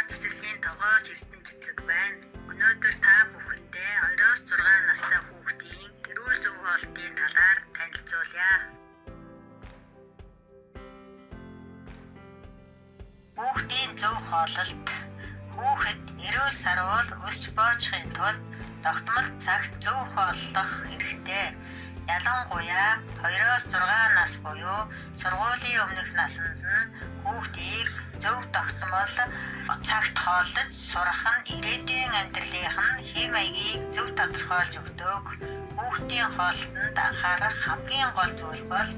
цэцэрлэгийн тогоож эрдэнэ цэцэг байна. Өнөөдөр та бүхэндээ 2-6 настай хүүхдийн эрүүл зөв хоолтын талаар танилцуулъя. Хүүхдийн зөв хооллолт. Хүүхэд эрүүл сарвал өсч боожохын тулд тогтмол цагт зөв хооллох хэрэгтэй. Ялангуяа 2-6 нас буюу сургуулийн өмнөх наснд нь хүүхдийг зөв тогтмол цагт хооллож сурах нь ирээдүйн амьдралынх нь хэм маягийг зөв тодорхойлж өгдөг. Хүүхдийн хооллолтод анхаарах хамгийн гол зүйл бол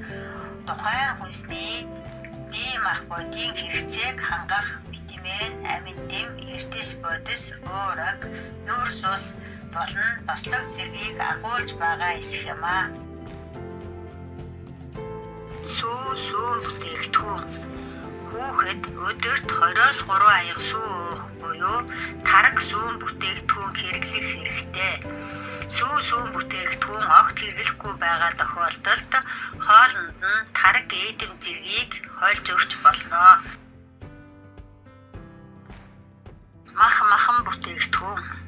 тухайн хүнсний бие махбодын хэрэгцээг хангах витамин, амин дэм, эрдэс бодис, уураг, нүүрс ус болон тослог зэргийг агуулж байгаа эсэх юм аа. Сүүн бүтээгдэхүүн. Хүүхэд өдөрт 2-3 аяга сүү уух буюу тараг сүүн бүтээгдэхүүн хэрэглэх хэрэгтэй. Сүүн бүтээгдэхүүн огт хэрэглэхгүй байгаа тохиолдолд хоолнд нь тараг эдэм зэргийг хольж өгч болно. Махан бүтээгдэхүүн.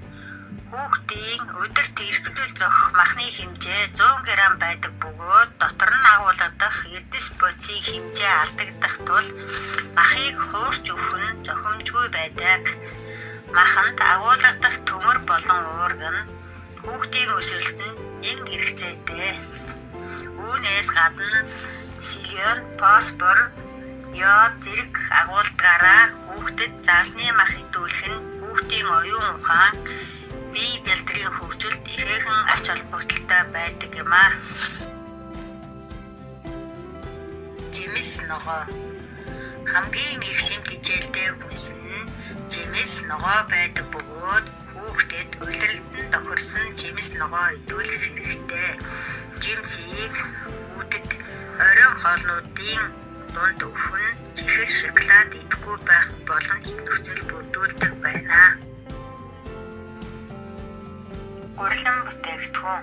Хүүхдийн өдөрт эргэлдэл зохих махны хэмжээ 100 г байдаг бөгөөд дотор нь агуулгадах эрдэс бодисийн хэмжээ алдагдах тул махыг хуурч өгөх нь зохимжгүй байдаг. Маханд агуулгадах төмөр болон уург нь хүүхдийн өсөлтөнд нэн хэрэгцээтэй. Үүнээс гадна селен, фосфор, йод зэрэг агуулгаараа хүүхдэд заасны мах идүүлэх нь хүүхдийн оюун ухаан, бие бэлтрийн хөгжилд ихээхэн ач холбогдолтой байдаг юм аа. Жимс ногоо. Хамгийн их шимт хичээлтэй хүнс нь жимс ногоо байдаг бөгөөд хүүхдэд улиралдан тохирсон жимс ногоо идүүлэх хэрэгтэй. Жимсийг хүүдэд оройн хоолнуудын дунд өгөх нь чихэр шоколад идэхгүй байх боломж нөхцөл бүрдүүлдэг байна. Гурлан бүтээгдэхүүн.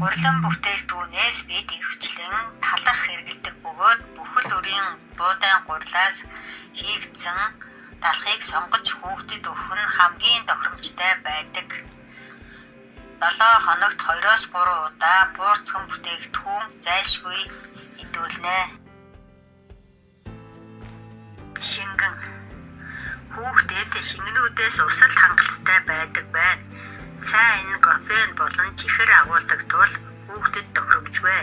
Гурлан бүтээгдэхүүнээс бид ихэвчлэн талах хэрэглэдэг бөгөөд бүхэл бүрийн буудаан гурлаас хийгдсэн талхыг сонгож хүүхдэд өгөх нь хамгийн тохиромжтой байдаг. 7 хоногт 2-3 удаа буурцхан бүтээгдэхүүн зайлшгүй идүүлнэ. Шингэн. Хүүхдэд шингэнүүдээс урсгал хангалттай байдаг байна. Цайн, кофеин болон чихэр агуулдаг тул хүүхдэд тохиромжгүй.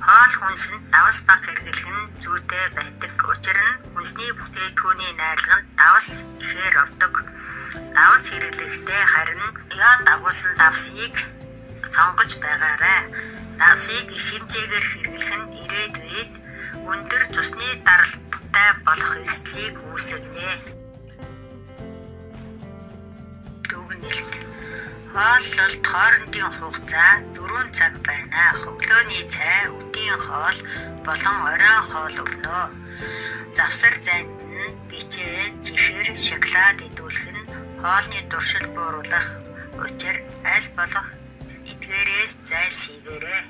Хоол хүнсэнд давас бага хэрэглэх нь зүйтэй байдаг. Учир нь хүнсний бүтээгдэхүүний найрлаганд давас ихээр ордог. Давас хэрэглэхдээ харин яд агуулсан давсыг сонгож байгаарай. Давсыг их хэмжээгээр хэрэглэх нь ирээдүйд өндөр цусны даралттай болох эрсдлийг үүсгэнэ. Дүгнэлт. Хооллолт хоорондын хугацаа 4 цаг байна. Хөглөөний цай, өдийн хоол болон оройн хоол өгнө. Завсар зайд нь бичээ, чихэр, шоколад идүүлэх нь хоолны туршил бууруулах учир аль болох эдгээрээс зайлсхийгээрэй.